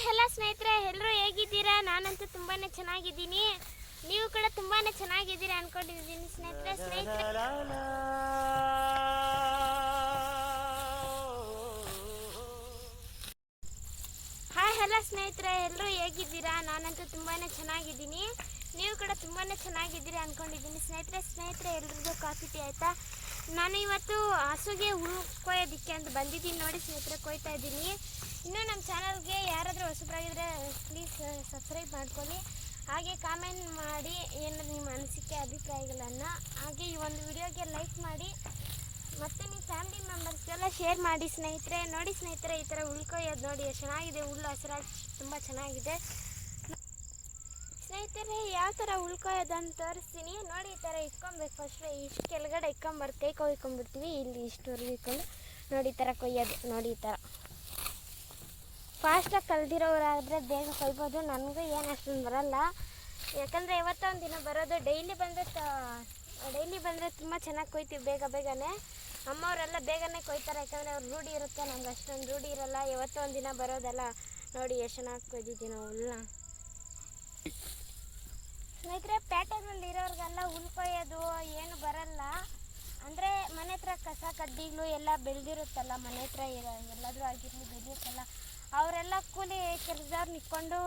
ಎಲ್ಲ ಸ್ನೇಹಿತರೆ ಎಲ್ಲರೂ ಹೇಗಿದ್ದೀರಾ? ನಾನಂತೂ ತುಂಬಾ ಚೆನ್ನಾಗಿದ್ದೀನಿ. ನೀವು ಕೂಡ ತುಂಬಾ ಚೆನ್ನಾಗಿದ್ದೀರಾ ಅನ್ಕೊಂಡಿದ್ದೀನಿ ಸ್ನೇಹಿತರೆ. ಹಾಯ್ ಎಲ್ಲ ಸ್ನೇಹಿತರೆ ಎಲ್ಲರೂ ಹೇಗಿದ್ದೀರಾ? ನಾನಂತೂ ತುಂಬಾ ಚೆನ್ನಾಗಿದ್ದೀನಿ. ನೀವು ಕೂಡ ತುಂಬಾ ಚೆನ್ನಾಗಿದ್ದೀರಾ ಅನ್ಕೊಂಡಿದ್ದೀನಿ ಸ್ನೇಹಿತರೆ ಎಲ್ರಿಗೂ ಕಾಫಿ ಟೀ ಆಯಿತಾ? ನಾನು ಇವತ್ತು ಹಸುಗೆ ಹುಲ್ಲು ಕೊಯ್ಯೋದಕ್ಕೆ ಅಂತ ಬಂದಿದ್ದೀನಿ ನೋಡಿ ಸ್ನೇಹಿತರೆ, ಕೊಯ್ತಾ ಇದ್ದೀನಿ. ಇನ್ನೂ ನಮ್ಮ ಚಾನಲ್ಗೆ ಯಾರಾದರೂ ಹೊಸಬರಾಗಿದ್ದರೆ ಪ್ಲೀಸ್ ಸಬ್ಸ್ಕ್ರೈಬ್ ಮಾಡ್ಕೊಳ್ಳಿ, ಹಾಗೆ ಕಾಮೆಂಟ್ ಮಾಡಿ ಏನಾದ್ರು ನಿಮ್ಮ ಅನಿಸಿಕೆ ಅಭಿಪ್ರಾಯಗಳನ್ನು, ಹಾಗೆ ಈ ಒಂದು ವಿಡಿಯೋಗೆ ಲೈಕ್ ಮಾಡಿ, ಮತ್ತು ನಿಮ್ಮ ಫ್ಯಾಮಿಲಿ ಮೆಂಬರ್ಸ್ಗೆಲ್ಲ ಶೇರ್ ಮಾಡಿ ಸ್ನೇಹಿತರೆ. ನೋಡಿ ಸ್ನೇಹಿತರೆ, ಈ ಥರ ಹುಲ್ಲು ಕೊಯ್ಯೋದು ನೋಡಿ ಎಷ್ಟು ಚೆನ್ನಾಗಿದೆ, ಹುಲ್ಲು ಹಸಿರಾಗಿ ತುಂಬ ಚೆನ್ನಾಗಿದೆ ಸ್ನೇಹಿತರೆ. ಯಾವ ಥರ ಹುಲ್ಲು ಕೊಯ್ಯೋದಂತ ತೋರಿಸ್ತೀನಿ ನೋಡಿ. ಈ ಥರ ಇಟ್ಕೊಬೇಕು, ಫಸ್ಟ್ ಇಷ್ಟು ಕೆಳಗಡೆ ಇಟ್ಕೊಂಬರ್ದು ಕೈ ಕೊಯ್ಕೊಂಡ್ಬಿಡ್ತೀವಿ, ಇಲ್ಲಿ ಇಷ್ಟುವರೆಗೂ ಇಟ್ಕೊಂಡು ನೋಡಿ ಈ ಥರ ಕೊಯ್ಯೋದು. ನೋಡಿ ಈ ಥರ ಫಾಸ್ಟಾಗಿ ಕಲ್ದಿರೋರಾದರೆ ಬೇಗ ಕೊಯ್ಬೋದು. ನನಗೂ ಏನು ಅಷ್ಟೊಂದು ಬರಲ್ಲ, ಯಾಕಂದರೆ ಯಾವತ್ತೊಂದು ದಿನ ಬರೋದು. ಡೈಲಿ ಬಂದರೆ ತುಂಬ ಚೆನ್ನಾಗಿ ಕೊಯ್ತೀವಿ ಬೇಗನೆ. ಅಮ್ಮವರೆಲ್ಲ ಬೇಗನೆ ಕೊಯ್ತಾರೆ, ಯಾಕಂದರೆ ಅವ್ರು ರೂಢಿ ಇರುತ್ತೆ, ನಮ್ಗೆ ಅಷ್ಟೊಂದು ರೂಢಿ ಇರಲ್ಲ. ಯಾವತ್ತೋ ಒಂದು ದಿನ ಬರೋದಲ್ಲ. ನೋಡಿ ಎಷ್ಟು ಚೆನ್ನಾಗಿ ಕೊಯ್ದಿದ್ದೀವಿ ನಾವು ಹುಲ್ಲನ್ನ ಸ್ನೇಹಿತರೆ. ಪೇಟೆಗಳಲ್ಲಿ ಇರೋರಿಗೆಲ್ಲ ಹುಲ್ಲು ಕೊಯ್ಯೋದು ಏನು ಬರಲ್ಲ, ಅಂದರೆ ಮನೆ ಹತ್ರ ಕಸ ಕಡ್ಡಿಗಳು ಎಲ್ಲ ಬೆಳೆದಿರುತ್ತಲ್ಲ, ಮನೆ ಹತ್ರ ಎಲ್ಲಾದರೂ ಆಗಿರಲಿ ಬೆಳೆಯುತ್ತಲ್ಲ, ಅವರೆಲ್ಲ ಕೂಲಿ ಕೆಲಸದವ್ರು ನಿಂತ್ಕೊಂಡು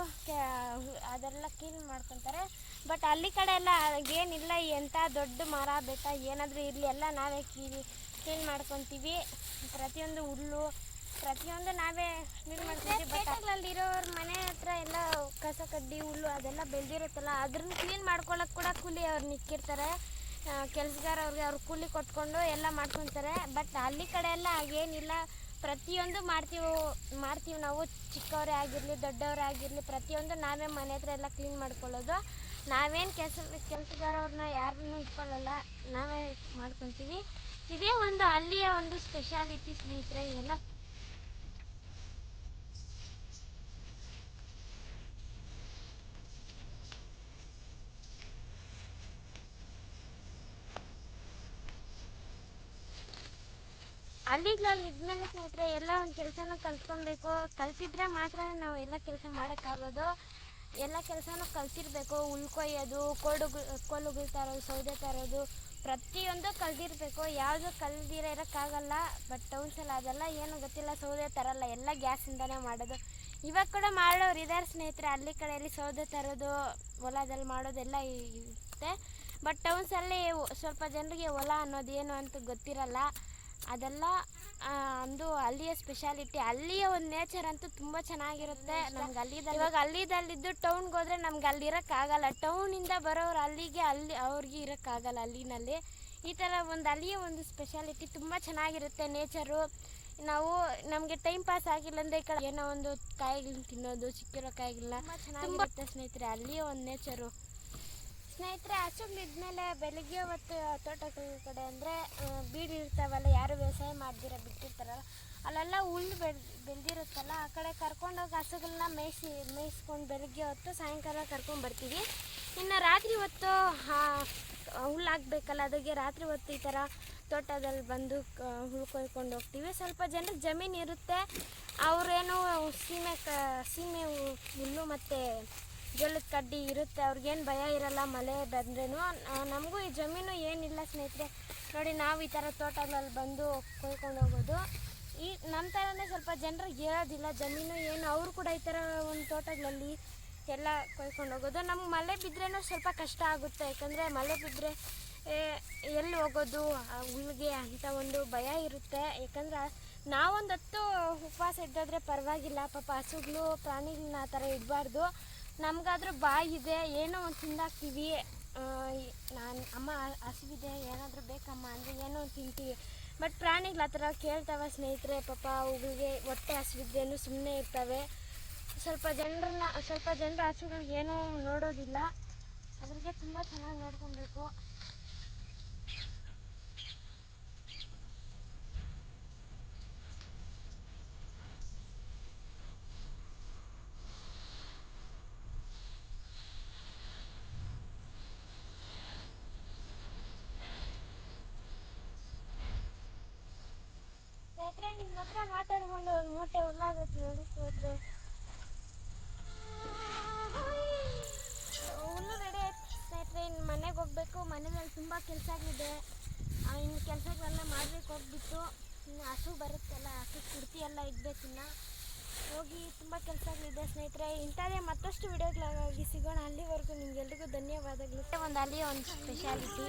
ಅದೆಲ್ಲ ಕ್ಲೀನ್ ಮಾಡ್ಕೊತಾರೆ. ಬಟ್ ಹಳ್ಳಿ ಕಡೆ ಎಲ್ಲ ಏನಿಲ್ಲ, ಎಂಥ ದೊಡ್ಡ ಮರ ಬೆಟ್ಟ ಏನಾದರೂ ಇರಲಿ ಎಲ್ಲ ನಾವೇ ಕ್ಲೀನ್ ಮಾಡ್ಕೊತೀವಿ. ಪ್ರತಿಯೊಂದು ಹುಲ್ಲು ಪ್ರತಿಯೊಂದು ನಾವೇ ಕ್ಲೀನ್ ಮಾಡ್ಕೊತೀವಿ. ಪೇಟೆಗಳಲ್ಲಿರೋರ ಮನೆ ಹತ್ರ ಎಲ್ಲ ಕಸ ಕಡ್ಡಿ ಹುಲ್ಲು ಅದೆಲ್ಲ ಬೆಳೆದಿರುತ್ತಲ್ಲ, ಅದ್ರನ್ನ ಕ್ಲೀನ್ ಮಾಡ್ಕೊಳ್ಳೋಕೆ ಕೂಡ ಕೂಲಿ ಅವ್ರು ನಿಂತಿರ್ತಾರೆ, ಕೆಲಸಗಾರವ್ರಿಗೆ ಅವ್ರು ಕೂಲಿ ಕೊಟ್ಕೊಂಡು ಎಲ್ಲ ಮಾಡ್ಕೊತಾರೆ. ಬಟ್ ಹಳ್ಳಿ ಕಡೆ ಎಲ್ಲ ಹಾಗೇನಿಲ್ಲ, ಪ್ರತಿಯೊಂದು ಮಾಡ್ತೀವಿ ನಾವು. ಚಿಕ್ಕವರೇ ಆಗಿರಲಿ ದೊಡ್ಡವರೇ ಆಗಿರಲಿ ಪ್ರತಿಯೊಂದು ನಾವೇ ಮನೆ ಹತ್ರ ಎಲ್ಲ ಕ್ಲೀನ್ ಮಾಡ್ಕೊಳ್ಳೋದು. ನಾವೇನು ಕೆಲಸಗಾರವ್ರನ್ನ ಯಾರನ್ನೂ ಇಟ್ಕೊಳ್ಳಲ್ಲ, ನಾವೇ ಮಾಡ್ಕೊತೀವಿ. ಇದೇ ಒಂದು ಹಳ್ಳಿಯ ಒಂದು ಸ್ಪೆಷಾಲಿಟಿ ಸ್ನೇಹಿತರೆ. ಎಲ್ಲ ಹಳ್ಳಿಗಳಲ್ಲಿ ಇದ್ಮೇಲೆ ಸ್ನೇಹಿತರೆ ಎಲ್ಲ ಒಂದು ಕೆಲಸನೂ ಕಲ್ತ್ಕೊಬೇಕು. ಕಲ್ತಿದ್ರೆ ಮಾತ್ರ ನಾವು ಎಲ್ಲ ಕೆಲಸ ಮಾಡೋಕ್ಕಾಗೋದು. ಎಲ್ಲ ಕೆಲಸನೂ ಕಲ್ತಿರಬೇಕು. ಹುಲ್ಲು ಕೊಯ್ಯೋದು, ಕೋಲುಗಳು ತರೋದು, ಸೌದೆ ತರೋದು, ಪ್ರತಿಯೊಂದು ಕಲ್ತಿರಬೇಕು. ಯಾವುದು ಕಲ್ದಿರ ಇರೋಕ್ಕಾಗಲ್ಲ. ಬಟ್ ಟೌನ್ಸಲ್ಲಿ ಅದೆಲ್ಲ ಏನು ಗೊತ್ತಿಲ್ಲ, ಸೌದೆ ತರಲ್ಲ, ಎಲ್ಲ ಗ್ಯಾಸಿಂದನೇ ಮಾಡೋದು. ಇವಾಗ ಕೂಡ ಮಾಡೋರು ಇದ್ದಾರೆ ಸ್ನೇಹಿತರೆ, ಹಳ್ಳಿ ಕಡೆಯಲ್ಲಿ ಸೌದೆ ತರೋದು, ಹೊಲದಲ್ಲಿ ಮಾಡೋದೆಲ್ಲ ಇರುತ್ತೆ. ಬಟ್ ಟೌನ್ಸಲ್ಲಿ ಸ್ವಲ್ಪ ಜನರಿಗೆ ಹೊಲ ಅನ್ನೋದು ಏನು ಅಂತ ಗೊತ್ತಿರಲ್ಲ. ಅದೆಲ್ಲ ಒಂದು ಹಳ್ಳಿಯ ಸ್ಪೆಷಾಲಿಟಿ. ಹಳ್ಳಿಯ ಒಂದು ನೇಚರ್ ಅಂತೂ ತುಂಬ ಚೆನ್ನಾಗಿರುತ್ತೆ. ನಮ್ಗೆ ಇವಾಗ ಹಳ್ಳಿದಲ್ಲಿದ್ದು ಟೌನ್ಗೆ ಹೋದರೆ ನಮ್ಗೆ ಅಲ್ಲಿ ಇರೋಕ್ಕಾಗಲ್ಲ. ಟೌನಿಂದ ಬರೋರು ಅವ್ರಿಗೆ ಇರೋಕ್ಕಾಗಲ್ಲ ಹಳ್ಳಿನಲ್ಲಿ. ಈ ಥರ ಒಂದು ಹಳ್ಳಿಯ ಒಂದು ಸ್ಪೆಷಾಲಿಟಿ ತುಂಬ ಚೆನ್ನಾಗಿರುತ್ತೆ ನೇಚರು. ನಮಗೆ ಟೈಮ್ ಪಾಸ್ ಆಗಿಲ್ಲ ಅಂದರೆ ಈ ಕಡೆ ಏನೋ ಒಂದು ಕಾಯಿಗಳನ್ನ ತಿನ್ನೋದು, ಸಿಕ್ಕಿರೋ ಕಾಯಿಗಳನ್ನ ಚೆನ್ನಾಗಿರುತ್ತೆ ಸ್ನೇಹಿತರೆ, ಅಲ್ಲಿಯ ಒಂದು ನೇಚರು ಸ್ನೇಹಿತರೆ. ಹಸುಗಳಿದ್ಮೇಲೆ ಬೆಳಿಗ್ಗೆ ಹೊತ್ತು ತೋಟಗಳ ಕಡೆ ಅಂದರೆ ಬೀಡು ಇರ್ತಾವಲ್ಲ, ಯಾರು ವ್ಯವಸಾಯ ಮಾಡ್ದಿರ ಬಿಟ್ಟಿರ್ತಾರಲ್ಲ, ಅಲ್ಲೆಲ್ಲ ಹುಲ್ಲು ಬೆಳೆದಿರುತ್ತಲ್ಲ, ಆ ಕಡೆ ಕರ್ಕೊಂಡೋಗಿ ಹಸುಗಳನ್ನ ಮೇಯಿಸ್ಕೊಂಡು ಬೆಳಗ್ಗೆ ಹೊತ್ತು ಸಾಯಂಕಾಲ ಕರ್ಕೊಂಡ್ಬರ್ತೀವಿ. ಇನ್ನು ರಾತ್ರಿ ಹೊತ್ತು ಹುಲ್ಲು ಹಾಕ್ಬೇಕಲ್ಲ, ಅದಕ್ಕೆ ರಾತ್ರಿ ಹೊತ್ತು ಈ ಥರ ತೋಟದಲ್ಲಿ ಬಂದು ಹುಲ್ಲು ಕೊಯ್ಕೊಂಡು ಹೋಗ್ತೀವಿ. ಸ್ವಲ್ಪ ಜನರಿಗೆ ಜಮೀನು ಇರುತ್ತೆ, ಅವರೇನು ಸೀಮೆ ಹುಲ್ಲು ಮತ್ತು ಜೋಳದ ಕಡ್ಡಿ ಇರುತ್ತೆ, ಅವ್ರಿಗೇನು ಭಯ ಇರಲ್ಲ ಮಳೆ ಬಂದ್ರೂ. ನಮಗೂ ಈ ಜಮೀನು ಏನಿಲ್ಲ ಸ್ನೇಹಿತರೆ. ನೋಡಿ ನಾವು ಈ ಥರ ತೋಟಗಳಲ್ಲಿ ಬಂದು ಕೊಯ್ಕೊಂಡು ಹೋಗೋದು. ಈ ನಮ್ಮ ಥರನೇ ಸ್ವಲ್ಪ ಜನರಿಗೆ ಹೇಳೋದಿಲ್ಲ ಜಮೀನು ಏನು, ಅವರು ಕೂಡ ಈ ಥರ ಒಂದು ತೋಟಗಳಲ್ಲಿ ಎಲ್ಲ ಕೊಯ್ಕೊಂಡು ಹೋಗೋದು. ನಮ್ಗೆ ಮಳೆ ಬಿದ್ದರೂ ಸ್ವಲ್ಪ ಕಷ್ಟ ಆಗುತ್ತೆ, ಯಾಕಂದರೆ ಮಳೆ ಬಿದ್ದರೆ ಎಲ್ಲಿ ಹೋಗೋದು ಹುಲ್ಲಿಗೆ ಅಂತ ಒಂದು ಭಯ ಇರುತ್ತೆ. ಯಾಕಂದ್ರೆ ನಾವೊಂದು ಹೊತ್ತು ಉಪವಾಸ ಇದ್ದೋದ್ರೆ ಪರವಾಗಿಲ್ಲ, ಪಾಪ ಹಸುಗಳು ಪ್ರಾಣಿಗಳನ್ನ ಆ ಥರ ಇಡಬಾರ್ದು. ನಮಗಾದ್ರೂ ಬಾಯಿ ಇದೆ, ಏನೋ ಒಂದು ತಿಂದಾಕ್ತೀವಿ. ಅಮ್ಮ ಹಸುವಿದೆ ಏನಾದರೂ ಬೇಕಮ್ಮ ಅಂದರೆ ಏನೋ ಒಂದು ತಿಂತೀವಿ. ಬಟ್ ಪ್ರಾಣಿಗಳು ಆ ಥರ ಕೇಳ್ತಾವೆ ಸ್ನೇಹಿತರೆ, ಪಾಪ ಅವುಗಳಿಗೆ ಹೊಟ್ಟೆ ಹಸುವಿದ್ದೇನು ಸುಮ್ಮನೆ ಇರ್ತವೆ. ಸ್ವಲ್ಪ ಜನರ ಹಸುಗಳಿಗೆ ಏನೂ ನೋಡೋದಿಲ್ಲ, ಅದ್ರಿಗೆ ತುಂಬ ಚೆನ್ನಾಗಿ ನೋಡ್ಕೊಬೇಕು. ನಿಮ್ಮ ಹತ್ರ ಮಾತಾಡ್ಕೊಂಡು ಒಂದು ಮೂಟೆ ಹುಲ್ಲಾಗುತ್ತೆ ನೋಡಿ ಸ್ನೇಹಿತರೆ. ಕೆಲಸಗಳಿದೆ. ಇನ್ನು ಕೆಲಸಗಳೆಲ್ಲ ಮಾಡಬೇಕು, ಹೋಗ್ಬಿಟ್ಟು ಇನ್ನು ಹಸು ಬರುತ್ತಲ್ಲ, ಹಸು ಕುಡ್ತಿ ಎಲ್ಲ ಇಡಬೇಕಿನ್ನು ಹೋಗಿ. ತುಂಬ ಕೆಲಸಗಳಿದೆ ಸ್ನೇಹಿತರೆ. ಇಂಥದ್ದೇ ಮತ್ತಷ್ಟು ವಿಡಿಯೋಗಳಾಗಿ ಸಿಗೋಣ. ಅಲ್ಲಿವರೆಗೂ ನಿಮಗೆಲ್ರಿಗೂ ಧನ್ಯವಾದಗಳು. ಒಂದು ಅಲ್ಲಿ ಒಂದು ಸ್ಪೆಷಾಲಿಟಿ